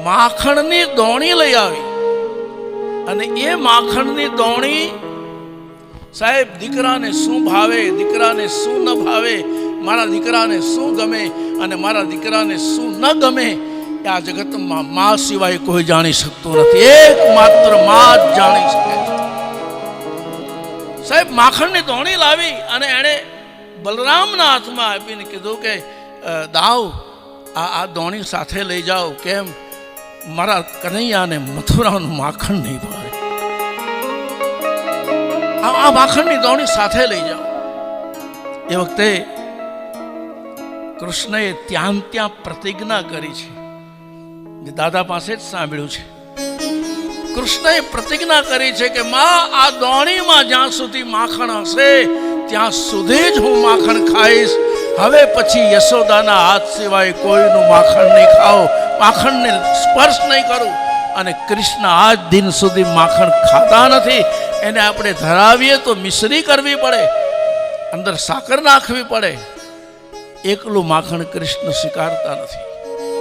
માખણની દોણી લઈ આવી અને એ માખણની દોણી સાહેબ દીકરાને શું ભાવે, દીકરાને શું ન ભાવે, મારા દીકરાને શું ગમે અને મારા દીકરાને શું ન ગમે, આ જગતમાં મા સિવાય કોઈ જાણી શકતું નથી. એકમાત્ર મા જ જાણી શકે. સાહેબ માખણની દોણી લાવી અને એણે બલરામના હાથમાં આપીને કીધું કે દાવ આ દોણી સાથે લઈ જાઓ. કેમ? મારા કનૈયાને મથુરાનું માખણ નહીં ભાવે. આ માખણની દોણી સાથે લઈ જાઓ. એ વખતે કૃષ્ણએ ત્યાં પ્રતિજ્ઞા કરી છે, દાદા પાસે જ સાંભળ્યું છે. કૃષ્ણએ પ્રતિજ્ઞા કરી છે કે માં આ દોણીમાં જ્યાં સુધી માખણ હશે ત્યાં સુધી જ હું માખણ ખાઈશ. હવે પછી યશોદાના હાથ સિવાય કોઈનું માખણ નહીં ખાઓ, માખણને સ્પર્શ નહીં કરું. અને કૃષ્ણ આજ દિન સુધી માખણ ખાતા નથી. એને આપણે ધરાવીએ તો મિશ્રી કરવી પડે, અંદર સાકર નાખવી પડે. એકલું માખણ કૃષ્ણ સ્વીકારતા નથી.